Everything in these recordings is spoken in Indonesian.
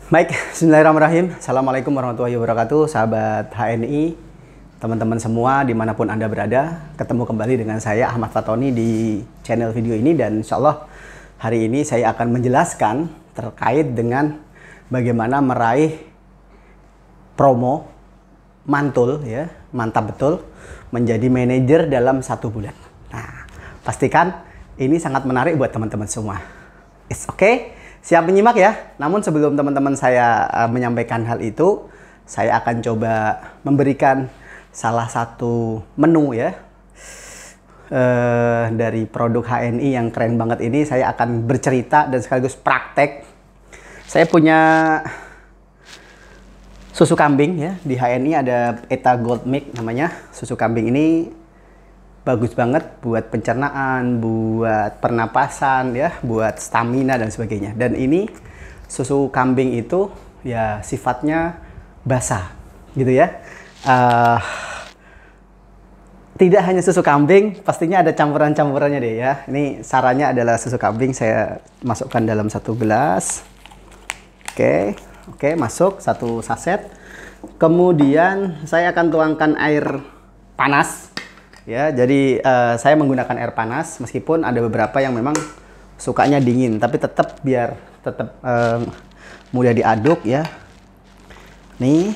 Baik, bismillahirrahmanirrahim. Assalamualaikum warahmatullahi wabarakatuh, sahabat HNI, teman-teman semua dimanapun Anda berada. Ketemu kembali dengan saya Ahmad Fatoni di channel video ini, dan insya Allah hari ini saya akan menjelaskan terkait dengan bagaimana meraih promo mantul, ya, mantap betul, menjadi manajer dalam 1 bulan. Nah, pastikan ini sangat menarik buat teman-teman semua. It's okay? Siap menyimak ya. Namun sebelum teman-teman saya menyampaikan hal itu, saya akan coba memberikan salah satu menu ya dari produk HNI yang keren banget ini. Saya akan bercerita dan sekaligus praktek. Saya punya susu kambing ya. Di HNI ada Eta Gold Milk namanya. Susu kambing ini bagus banget buat pencernaan, buat pernapasan ya, buat stamina dan sebagainya. Dan ini susu kambing itu ya sifatnya basah gitu ya. Tidak hanya susu kambing, pastinya ada campuran-campurannya deh ya. Ini sarannya adalah susu kambing saya masukkan dalam 1 gelas. Oke, masuk 1 saset. Kemudian saya akan tuangkan air panas. Ya, jadi saya menggunakan air panas meskipun ada beberapa yang memang sukanya dingin, tapi tetap biar tetap mudah diaduk ya. Nih,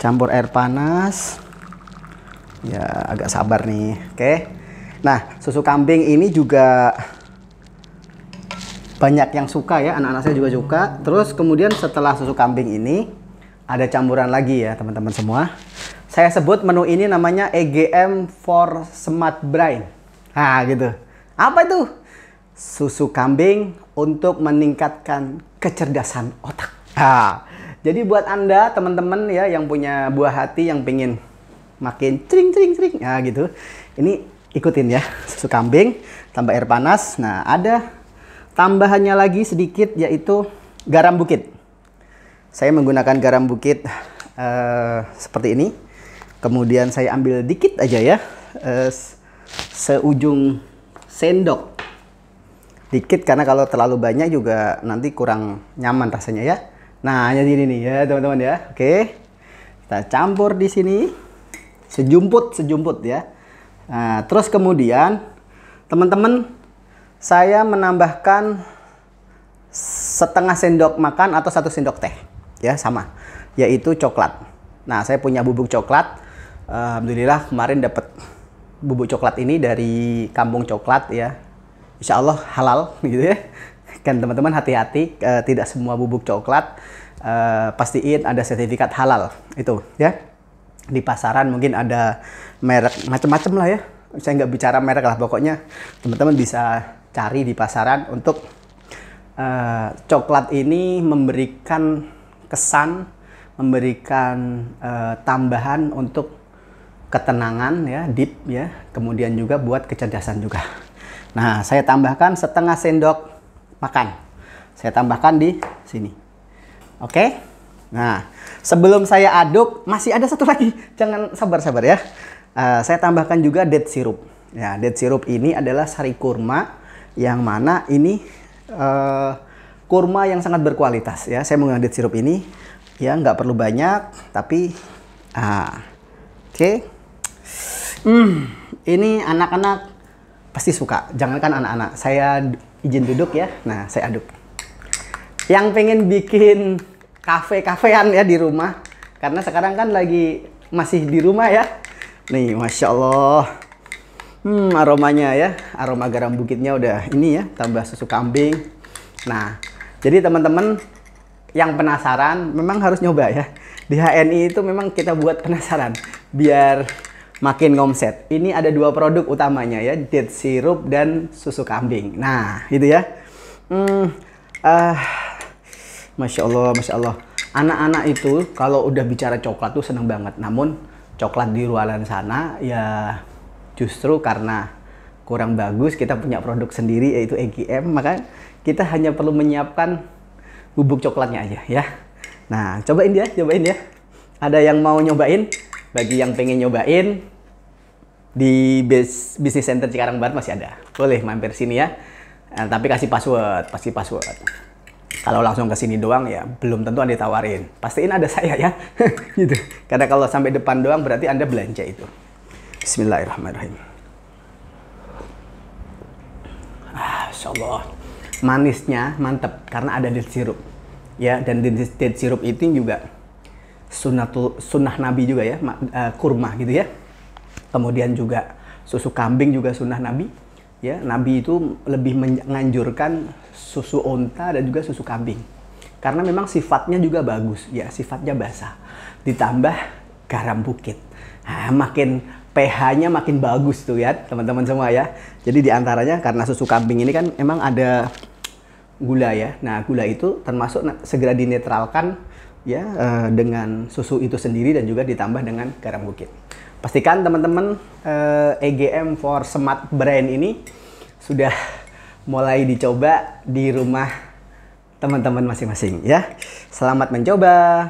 campur air panas. Ya, agak sabar nih. Oke. Nah, susu kambing ini juga banyak yang suka ya, anak-anak saya juga suka. Terus kemudian setelah susu kambing ini ada campuran lagi ya, teman-teman semua. Saya sebut menu ini namanya EGM for Smart Brain. Nah, gitu. Apa itu? Susu kambing untuk meningkatkan kecerdasan otak. Nah, jadi buat Anda, teman-teman ya, yang punya buah hati, yang pengen makin cering. Nah, gitu. Ini ikutin ya. Susu kambing, tambah air panas. Nah, ada tambahannya lagi sedikit, yaitu garam bukit. Saya menggunakan garam bukit seperti ini. Kemudian saya ambil dikit aja ya, seujung sendok. Dikit karena kalau terlalu banyak juga nanti kurang nyaman rasanya ya. Nah, jadi ini ya teman-teman ya. Oke, kita campur di sini sejumput ya. Nah, terus kemudian teman-teman, saya menambahkan setengah sendok makan atau 1 sendok teh ya, sama, yaitu coklat. Nah, saya punya bubuk coklat. Alhamdulillah kemarin dapat bubuk coklat ini dari Kampung Coklat ya. Insya Allah halal gitu ya. Kan teman-teman hati-hati, tidak semua bubuk coklat pastiin ada sertifikat halal itu ya. Di pasaran mungkin ada merek macam-macam lah ya. Saya nggak bicara merek lah, pokoknya teman-teman bisa cari di pasaran untuk coklat ini memberikan kesan, memberikan tambahan untuk ketenangan ya, deep ya, kemudian juga buat kecerdasan juga. Nah, saya tambahkan setengah sendok makan. Saya tambahkan di sini. Oke. Nah, sebelum saya aduk, masih ada satu lagi. Jangan sabar ya. Saya tambahkan juga date syrup. Ya, date syrup ini adalah sari kurma yang mana ini kurma yang sangat berkualitas ya. Saya menggunakan date syrup ini ya, nggak perlu banyak, tapi oke. Ini anak-anak pasti suka. Jangankan anak-anak, saya izin duduk ya. Nah, saya aduk. Yang pengen bikin kafe-kafean ya di rumah, karena sekarang kan lagi masih di rumah ya. Nih, Masya Allah. Aromanya ya, aroma garam bukitnya udah ini ya, tambah susu kambing. Nah, jadi teman-teman yang penasaran memang harus nyoba ya. Di HNI itu memang kita buat penasaran biar makin ngomset. Ini ada 2 produk utamanya ya, date syrup dan susu kambing. Nah, itu ya. Masya Allah. Anak-anak itu kalau udah bicara coklat tuh seneng banget. Namun coklat di luaran sana ya justru karena kurang bagus, kita punya produk sendiri yaitu EGM, maka kita hanya perlu menyiapkan bubuk coklatnya aja ya. Nah, cobain ya. Ada yang mau nyobain? Bagi yang pengen nyobain, di Business Center Cikarang Barat masih ada. Boleh mampir sini ya. Tapi kasih password, pasti password. Kalau langsung ke sini doang ya belum tentu Anda ditawarin. Pastiin ada saya ya. Gitu. Karena kalau sampai depan doang berarti Anda belanja itu. Bismillahirrahmanirrahim. Masya Allah. Manisnya mantep karena ada date sirup. Ya, dan date sirup itu juga sunnah Nabi juga ya, kurma gitu ya. Kemudian juga susu kambing juga sunnah Nabi. Ya, Nabi itu lebih menganjurkan susu onta dan juga susu kambing. Karena memang sifatnya juga bagus, ya sifatnya basah. Ditambah garam bukit. Nah, makin pH-nya makin bagus tuh ya, teman-teman semua ya. Jadi diantaranya karena susu kambing ini kan memang ada gula ya. Nah, gula itu termasuk segera dinetralkan ya dengan susu itu sendiri dan juga ditambah dengan garam bukit. Pastikan teman-teman EGM for Smart Brain ini sudah mulai dicoba di rumah teman-teman masing-masing ya. Selamat mencoba.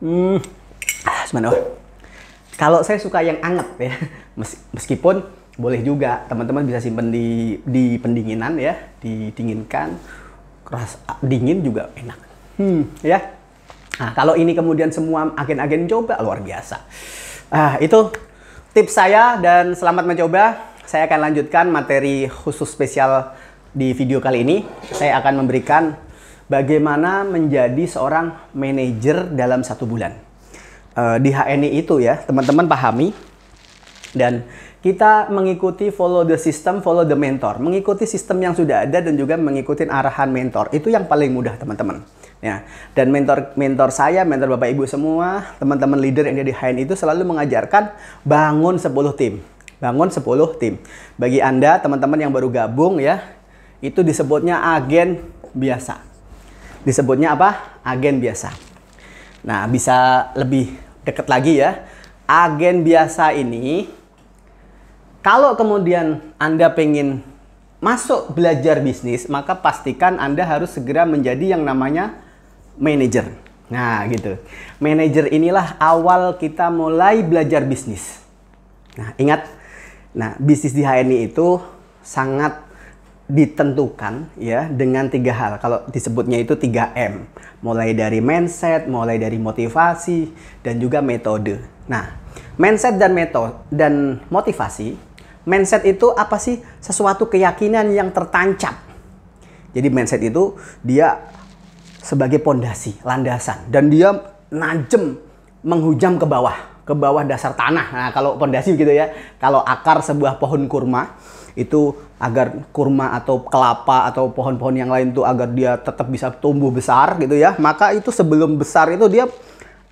Bismillah. Kalau saya suka yang anget ya, meskipun boleh juga teman-teman bisa simpen di pendinginan ya, didinginkan, keras dingin juga enak. Ya. Nah, kalau ini kemudian semua agen-agen coba luar biasa. Itu tips saya dan selamat mencoba. Saya akan lanjutkan materi khusus spesial di video kali ini. Saya akan memberikan bagaimana menjadi seorang manajer dalam 1 bulan. Di HNI itu ya, teman-teman pahami. Dan kita mengikuti follow the system, follow the mentor. Mengikuti sistem yang sudah ada dan juga mengikuti arahan mentor. Itu yang paling mudah teman-teman. Ya, dan mentor saya, mentor Bapak Ibu semua, teman-teman leader yang ada di HNI itu selalu mengajarkan bangun 10 tim. Bangun 10 tim. Bagi Anda, teman-teman yang baru gabung ya, itu disebutnya agen biasa. Disebutnya apa? Agen biasa. Nah, bisa lebih dekat lagi ya. Agen biasa ini, kalau kemudian Anda pengen masuk belajar bisnis, maka pastikan Anda harus segera menjadi yang namanya manajer. Nah, gitu. Manajer inilah awal kita mulai belajar bisnis. Nah, ingat. Nah, bisnis di HNI itu sangat ditentukan ya dengan 3 hal. Kalau disebutnya itu 3M. Mulai dari mindset, mulai dari motivasi, dan juga metode. Nah, mindset dan motivasi. Mindset itu apa sih? Sesuatu keyakinan yang tertancap. Jadi mindset itu dia sebagai pondasi, landasan. Dan dia najem, menghujam ke bawah dasar tanah. Nah, kalau pondasi gitu ya. Kalau akar sebuah pohon kurma, itu agar kurma atau kelapa atau pohon-pohon yang lain tuh agar dia tetap bisa tumbuh besar gitu ya. Maka itu sebelum besar itu dia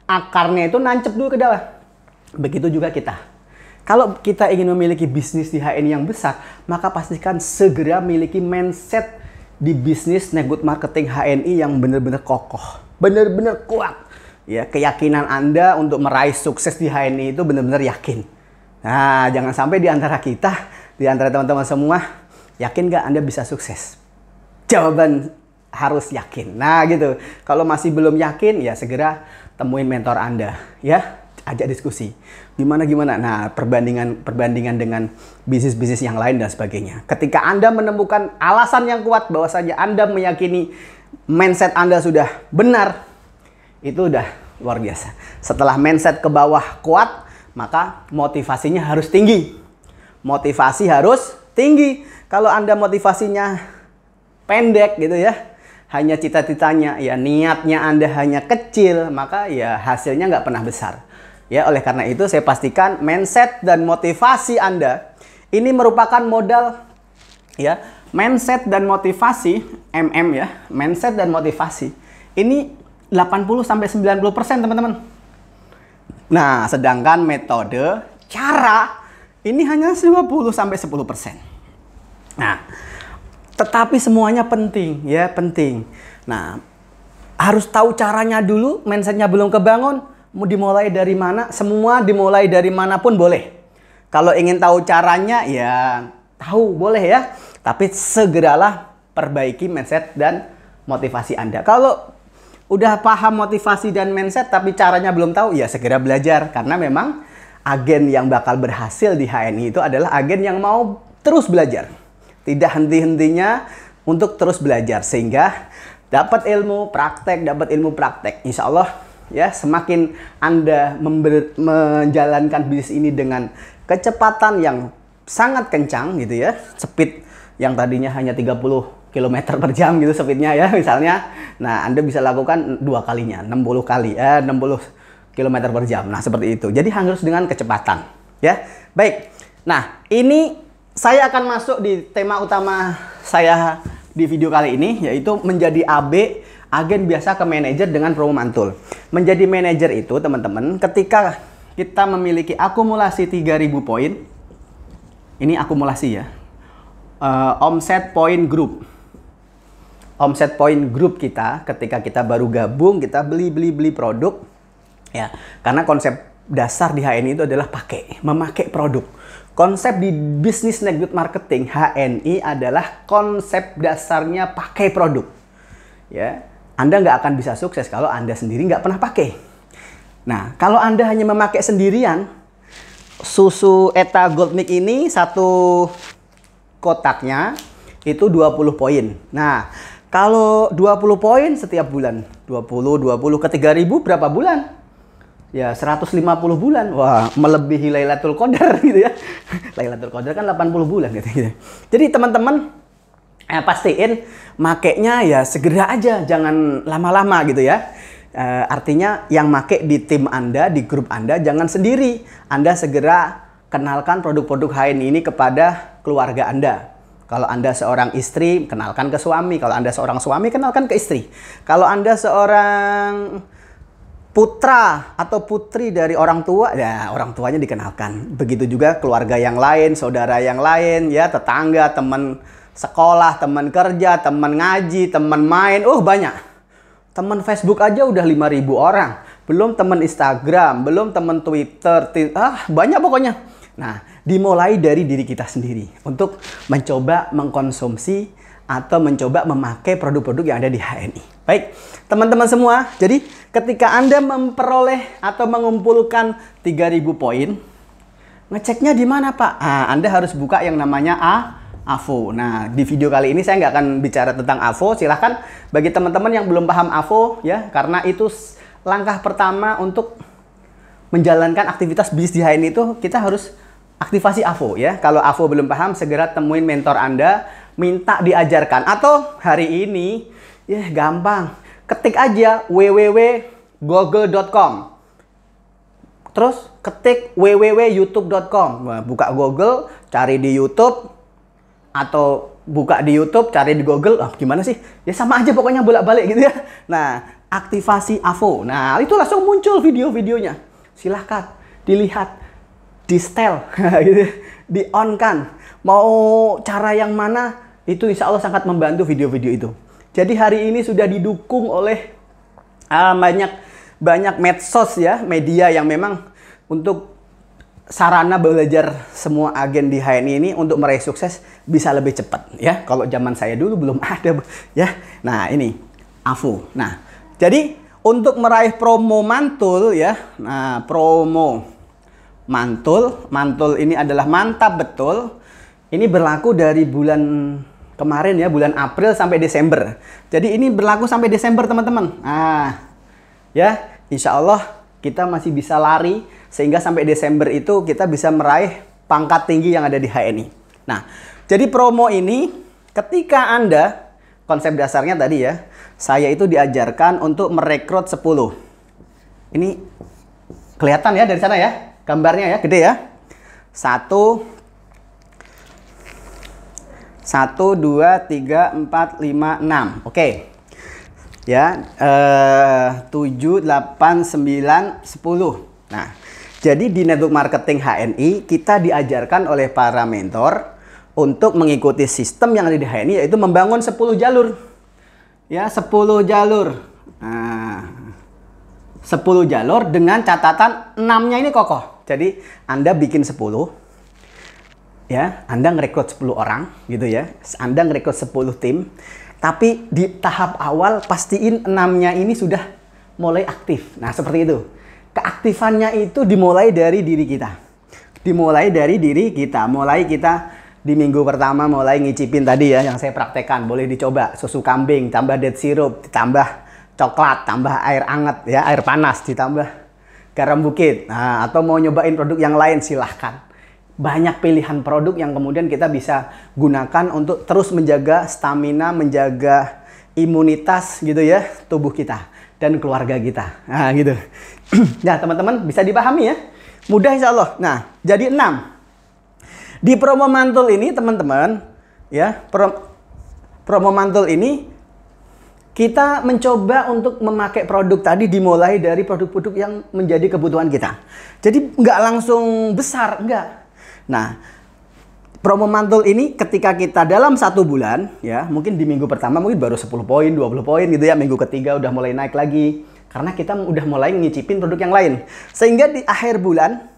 akarnya itu nancep dulu ke bawah. Begitu juga kita. Kalau kita ingin memiliki bisnis di HNI yang besar, maka pastikan segera miliki mindset di bisnis network marketing HNI yang benar-benar kokoh, benar-benar kuat. Ya, keyakinan Anda untuk meraih sukses di HNI itu benar-benar yakin. Nah, jangan sampai di antara kita, di antara teman-teman semua, yakin nggak Anda bisa sukses? Jawaban harus yakin. Nah, gitu. Kalau masih belum yakin, ya segera temuin mentor Anda. Ya, ajak diskusi. Gimana? Nah, perbandingan dengan bisnis-bisnis yang lain dan sebagainya. Ketika Anda menemukan alasan yang kuat bahwasanya Anda meyakini mindset Anda sudah benar, itu udah luar biasa. Setelah mindset ke bawah kuat, maka motivasinya harus tinggi. Motivasi harus tinggi. Kalau Anda motivasinya pendek gitu ya, hanya cita-citanya, ya niatnya Anda hanya kecil, maka ya hasilnya nggak pernah besar. Ya, oleh karena itu saya pastikan mindset dan motivasi Anda ini merupakan modal ya. Mindset dan motivasi, ya, mindset dan motivasi. Ini 80-90% teman-teman. Nah, sedangkan metode, cara ini hanya 50-10%. Nah, tetapi semuanya penting ya, penting. Nah, harus tahu caranya dulu, mindsetnya belum kebangun, mau dimulai dari mana? Semua dimulai dari manapun boleh. Kalau ingin tahu caranya ya tahu boleh ya, tapi segeralah perbaiki mindset dan motivasi Anda. Kalau udah paham motivasi dan mindset tapi caranya belum tahu, ya segera belajar. Karena memang agen yang bakal berhasil di HNI itu adalah agen yang mau terus belajar. Tidak henti-hentinya untuk terus belajar sehingga dapat ilmu praktek. Insya Allah ya, semakin Anda menjalankan bisnis ini dengan kecepatan yang sangat kencang gitu ya, speed yang tadinya hanya 30 km per jam gitu speednya ya misalnya. Nah, Anda bisa lakukan 2 kalinya, 60 km per jam. Nah, seperti itu. Jadi harus dengan kecepatan ya. Baik. Nah, ini saya akan masuk di tema utama saya di video kali ini, yaitu menjadi AB, agen biasa ke manajer dengan promo mantul. Menjadi manajer itu teman-teman, ketika kita memiliki akumulasi 3.000 poin, ini akumulasi ya, omset point group. Omset point group kita, ketika kita baru gabung, kita beli produk, ya, karena konsep dasar di HNI itu adalah memakai produk. Konsep di Business Network Marketing HNI adalah konsep dasarnya pakai produk. Ya, Anda nggak akan bisa sukses kalau Anda sendiri nggak pernah pakai. Nah, kalau Anda hanya memakai sendirian, susu Eta Gold Mix ini satu kotaknya itu 20 poin. Nah, kalau 20 poin setiap bulan, 20 ke 3.000 berapa bulan? Ya 150 bulan. Wah, melebihi Lailatul Qadar gitu ya. Lailatul Qadar kan 80 bulan gitu. Jadi teman-teman pastiin makainya ya segera aja, jangan lama-lama gitu ya. Artinya yang make di tim Anda, di grup Anda jangan sendiri. Anda segera kenalkan produk-produk HNI ini kepada keluarga Anda. Kalau Anda seorang istri, kenalkan ke suami. Kalau Anda seorang suami, kenalkan ke istri. Kalau Anda seorang putra atau putri dari orang tua, ya orang tuanya dikenalkan. Begitu juga keluarga yang lain, saudara yang lain, ya tetangga, teman sekolah, teman kerja, teman ngaji, teman main, banyak. Teman Facebook aja udah 5.000 orang. Belum teman Instagram, belum teman Twitter, banyak pokoknya. Nah, dimulai dari diri kita sendiri untuk mencoba mengkonsumsi atau mencoba memakai produk-produk yang ada di HNI. Baik, teman-teman semua, jadi ketika Anda memperoleh atau mengumpulkan 3.000 poin, ngeceknya di mana, Pak? Anda harus buka yang namanya AVO. Nah, di video kali ini saya nggak akan bicara tentang AVO. Silahkan bagi teman-teman yang belum paham AVO, ya, karena itu langkah pertama untuk menjalankan aktivitas bisnis di HNI itu kita harus aktivasi AVO ya. Kalau AVO belum paham, segera temuin mentor Anda, minta diajarkan. Atau hari ini, ya gampang, ketik aja www.google.com. Terus ketik www.youtube.com. Buka Google, cari di YouTube, atau buka di YouTube, cari di Google. Gimana sih? Ya sama aja pokoknya bolak-balik gitu ya. Nah, aktivasi AVO. Nah, itu langsung muncul video-videonya. Silahkan dilihat, di setel, gitu, di-on-kan. Mau cara yang mana, itu insya Allah sangat membantu video-video itu. Jadi hari ini sudah didukung oleh banyak medsos ya, media yang memang untuk sarana belajar semua agen di HNI ini untuk meraih sukses bisa lebih cepat ya. Kalau zaman saya dulu belum ada ya. Nah, ini AVO. Nah, jadi untuk meraih promo mantul ya. Nah, promo mantul ini adalah mantap betul. Ini berlaku dari bulan kemarin ya, bulan April sampai Desember. Jadi ini berlaku sampai Desember teman-teman. Nah, ya insya Allah kita masih bisa lari sehingga sampai Desember itu kita bisa meraih pangkat tinggi yang ada di HNI. Nah, jadi promo ini ketika Anda, konsep dasarnya tadi ya, saya itu diajarkan untuk merekrut 10. Ini kelihatan ya dari sana ya, gambarnya ya, gede ya. 1, 2, 3, 4, 5, 6. Oke. Ya, 7, 8, 9, 10. Nah, jadi di network marketing HNI kita diajarkan oleh para mentor untuk mengikuti sistem yang ada di HNI, yaitu membangun 10 jalur. Ya, 10 jalur. Nah, 10 jalur dengan catatan 6-nya ini kokoh. Jadi Anda bikin 10. Ya, Anda ngerekrut 10 orang gitu ya. Anda ngerekrut 10 tim. Tapi di tahap awal pastiin 6-nya ini sudah mulai aktif. Nah, seperti itu. Keaktifannya itu dimulai dari diri kita. Dimulai dari diri kita. Mulai kita di minggu pertama mulai ngicipin tadi ya yang saya praktekkan, boleh dicoba susu kambing, tambah date syrup, ditambah coklat, tambah air hangat ya, air panas, ditambah garam bukit. Nah, atau mau nyobain produk yang lain silahkan. Banyak pilihan produk yang kemudian kita bisa gunakan untuk terus menjaga stamina, menjaga imunitas gitu ya, tubuh kita dan keluarga kita. Nah, gitu. Nah, teman-teman bisa dipahami ya. Mudah insya Allah. Nah, jadi 6. Di promo mantul ini teman-teman, ya, promo mantul ini kita mencoba untuk memakai produk tadi dimulai dari produk-produk yang menjadi kebutuhan kita. Jadi nggak langsung besar, enggak. Nah, promo mantul ini ketika kita dalam 1 bulan, ya, mungkin di minggu pertama mungkin baru 10 poin, 20 poin gitu ya. Minggu ketiga udah mulai naik lagi. Karena kita udah mulai ngicipin produk yang lain. Sehingga di akhir bulan,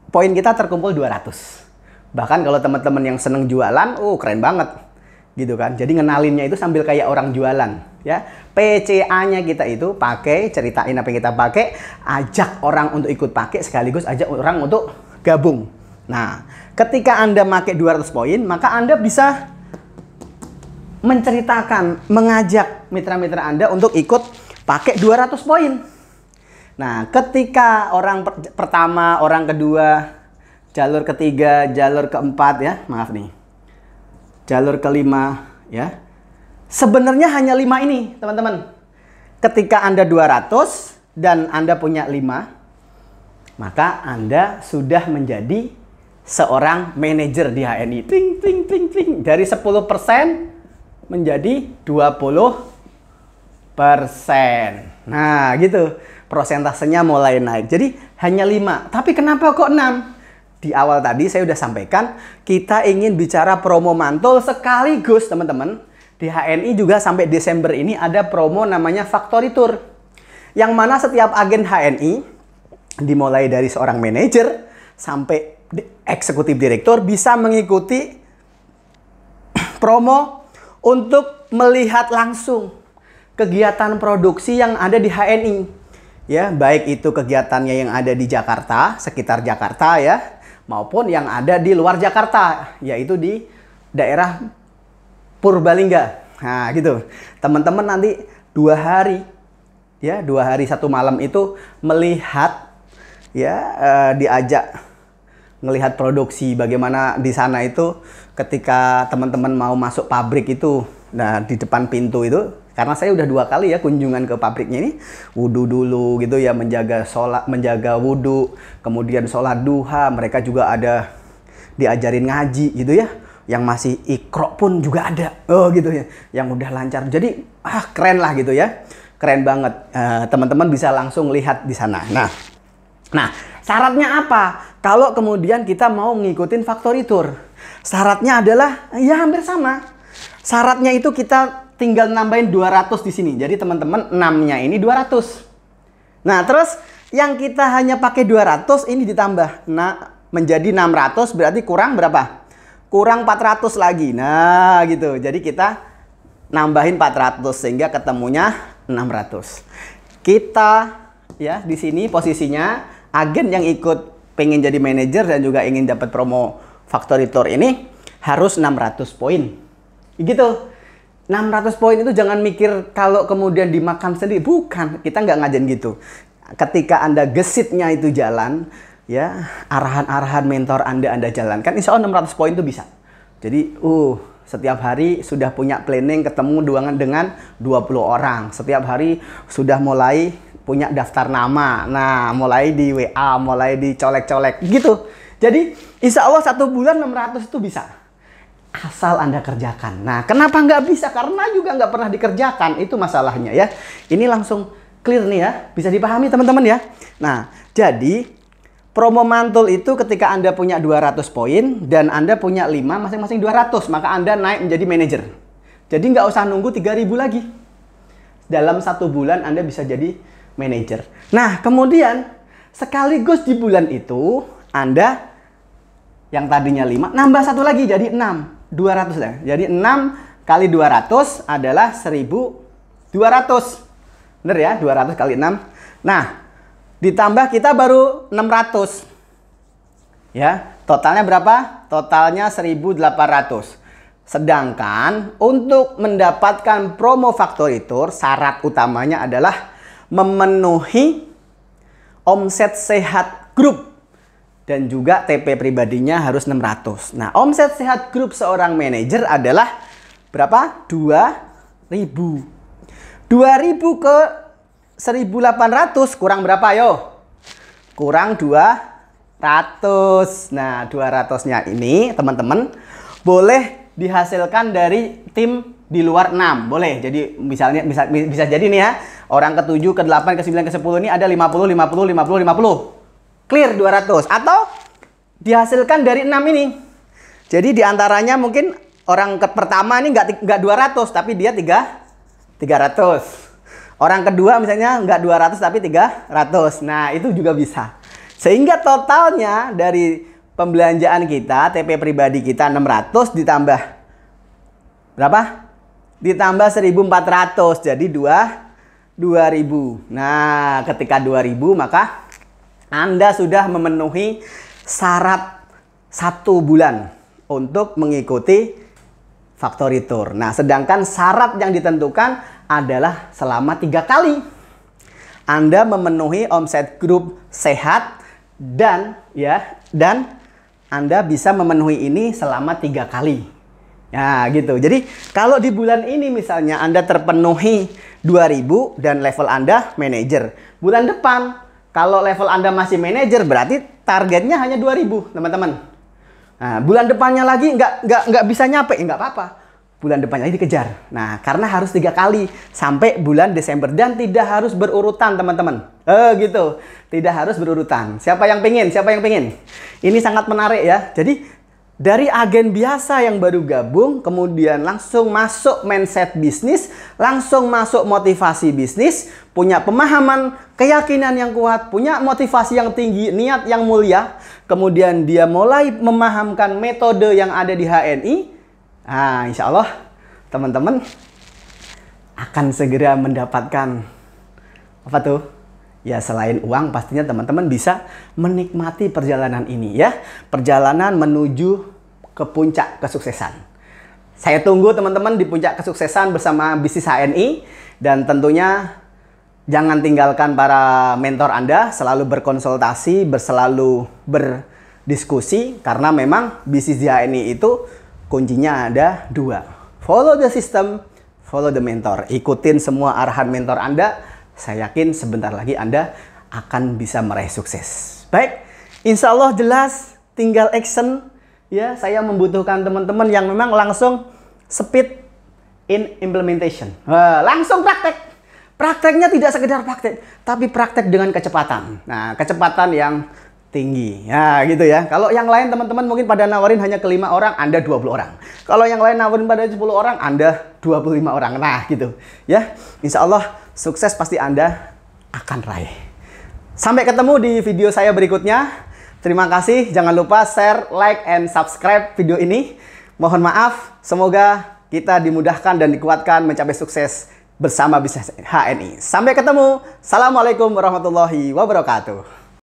poin kita terkumpul 200. Bahkan kalau teman-teman yang seneng jualan, keren banget. Gitu kan. Jadi ngenalinnya itu sambil kayak orang jualan. Ya, PCA-nya kita itu pakai, ceritain apa yang kita pakai, ajak orang untuk ikut pakai, sekaligus ajak orang untuk gabung. Nah, ketika Anda pakai 200 poin, maka Anda bisa menceritakan, mengajak mitra-mitra Anda untuk ikut pakai 200 poin. Nah, ketika orang pertama, orang kedua, jalur ketiga, jalur keempat ya, maaf nih. Jalur kelima ya. Sebenarnya hanya 5 ini, teman-teman. Ketika Anda 200 dan Anda punya 5, maka Anda sudah menjadi seorang manajer di HNI. Ting, ting, ting, ting. Dari 10% menjadi 20%. Nah, gitu. Prosentasenya mulai naik. Jadi hanya 5. Tapi kenapa kok 6? Di awal tadi saya udah sampaikan, kita ingin bicara promo mantul sekaligus, teman-teman. Di HNI juga sampai Desember ini ada promo namanya Factory Tour. Yang mana setiap agen HNI, dimulai dari seorang manajer sampai eksekutif direktur, bisa mengikuti promo untuk melihat langsung kegiatan produksi yang ada di HNI. Ya, baik itu kegiatannya yang ada di Jakarta, sekitar Jakarta ya, maupun yang ada di luar Jakarta, yaitu di daerah Purbalingga. Nah, gitu. Teman-teman nanti 2 hari, ya, 2 hari 1 malam itu melihat, ya, diajak ngelihat produksi bagaimana di sana itu ketika teman-teman mau masuk pabrik itu. Nah, di depan pintu itu, karena saya udah 2 kali ya kunjungan ke pabriknya ini, wudhu dulu gitu ya, menjaga sholat, menjaga wudhu, kemudian sholat duha, mereka juga ada diajarin ngaji gitu ya, yang masih ikro pun juga ada, gitu ya, yang udah lancar. Jadi keren lah gitu ya, keren banget. Teman-teman bisa langsung lihat di sana. Nah, syaratnya apa? Kalau kemudian kita mau ngikutin Factory Tour, syaratnya adalah ya hampir sama. Syaratnya itu kita tinggal nambahin 200 di sini. Jadi teman-teman 6-nya ini 200. Nah, terus yang kita hanya pakai 200 ini ditambah. Nah, menjadi 600 berarti kurang berapa? Kurang 400 lagi. Nah, gitu. Jadi kita nambahin 400 sehingga ketemunya 600. Kita ya di sini posisinya agen yang ikut pengen jadi manajer dan juga ingin dapat promo Factory Tour ini harus 600 poin. Gitu. 600 poin itu jangan mikir kalau kemudian dimakan sendiri. Bukan, kita nggak ngajen gitu. Ketika Anda gesitnya itu jalan, ya, arahan-arahan mentor Anda jalankan, insya Allah 600 poin itu bisa. Jadi, setiap hari sudah punya planning ketemu dengan 20 orang. Setiap hari sudah mulai punya daftar nama. Nah, mulai di WA, mulai dicolek-colek gitu. Jadi, insya Allah 1 bulan 600 itu bisa. Asal Anda kerjakan. Nah, kenapa nggak bisa? Karena juga nggak pernah dikerjakan. Itu masalahnya ya. Ini langsung clear nih ya. Bisa dipahami teman-teman ya. Nah, jadi promo mantul itu ketika Anda punya 200 poin dan Anda punya 5, masing-masing 200. Maka Anda naik menjadi manajer. Jadi nggak usah nunggu 3.000 lagi. Dalam 1 bulan Anda bisa jadi manajer. Nah, kemudian sekaligus di bulan itu Anda yang tadinya 5, nambah 1 lagi jadi 6. 200 lah. Jadi 6 kali 200 adalah 1.200. Bener ya? 200 kali 6. Nah, ditambah kita baru 600. Ya, Totalnya berapa? Totalnya 1.800. Sedangkan untuk mendapatkan promo Factory Tour, syarat utamanya adalah memenuhi omset sehat grup. Dan juga TP pribadinya harus 600. Nah, omset sehat grup seorang manajer adalah berapa? 2.000. 2.000 ke 1.800 kurang berapa yo? Kurang 200. Nah, 200-nya ini teman-teman boleh dihasilkan dari tim di luar 6. Boleh. Jadi misalnya bisa jadi nih ya. Orang ke-7, ke-8, ke-9, ke-10 ini ada 50, 50, 50, 50. Clear 200. Atau dihasilkan dari 6 ini. Jadi diantaranya mungkin orang pertama ini nggak 200 tapi dia 300. Orang kedua misalnya nggak 200 tapi 300. Nah, itu juga bisa. Sehingga totalnya dari pembelanjaan kita, TP pribadi kita 600 ditambah berapa? Ditambah 1.400. Jadi 2.000. Nah, ketika 2.000 maka Anda sudah memenuhi syarat 1 bulan untuk mengikuti Factory Tour. Nah, sedangkan syarat yang ditentukan adalah selama 3 kali. Anda memenuhi omset grup sehat dan Anda bisa memenuhi ini selama 3 kali. Nah, gitu. Jadi, kalau di bulan ini misalnya Anda terpenuhi 2.000 dan level Anda manajer. Bulan depan kalau level Anda masih manajer berarti targetnya hanya 2.000, teman-teman. Nah, bulan depannya lagi nggak bisa nyampe, nggak apa-apa. Bulan depannya lagi dikejar. Nah, karena harus 3 kali sampai bulan Desember dan tidak harus berurutan, teman-teman. Gitu. Tidak harus berurutan. Siapa yang pengen? Siapa yang pengen? Ini sangat menarik ya. Jadi dari agen biasa yang baru gabung, kemudian langsung masuk mindset bisnis, langsung masuk motivasi bisnis, punya pemahaman, keyakinan yang kuat, punya motivasi yang tinggi, niat yang mulia, kemudian dia mulai memahamkan metode yang ada di HNI. Nah, insya Allah teman-teman akan segera mendapatkan apa tuh? Ya, selain uang pastinya teman-teman bisa menikmati perjalanan ini ya. Perjalanan menuju ke puncak kesuksesan. Saya tunggu teman-teman di puncak kesuksesan bersama bisnis HNI. Dan tentunya jangan tinggalkan para mentor Anda. Selalu berkonsultasi, selalu berdiskusi. Karena memang bisnis di HNI itu kuncinya ada 2. Follow the system, follow the mentor. Ikutin semua arahan mentor Anda. Saya yakin sebentar lagi Anda akan bisa meraih sukses. Baik, insya Allah jelas, tinggal action. Ya, saya membutuhkan teman-teman yang memang langsung speed in implementation. Langsung praktek. Prakteknya tidak sekedar praktek, tapi praktek dengan kecepatan. Nah, kecepatan yang tinggi. Ya, gitu ya. Kalau yang lain teman-teman mungkin pada nawarin hanya ke 5 orang, Anda 20 orang. Kalau yang lain nawarin pada 10 orang, Anda 25 orang. Nah, gitu. Ya, insya Allah sukses pasti Anda akan raih. Sampai ketemu di video saya berikutnya. Terima kasih. Jangan lupa share, like, and subscribe video ini. Mohon maaf. Semoga kita dimudahkan dan dikuatkan mencapai sukses bersama bisnis HNI. Sampai ketemu. Assalamualaikum warahmatullahi wabarakatuh.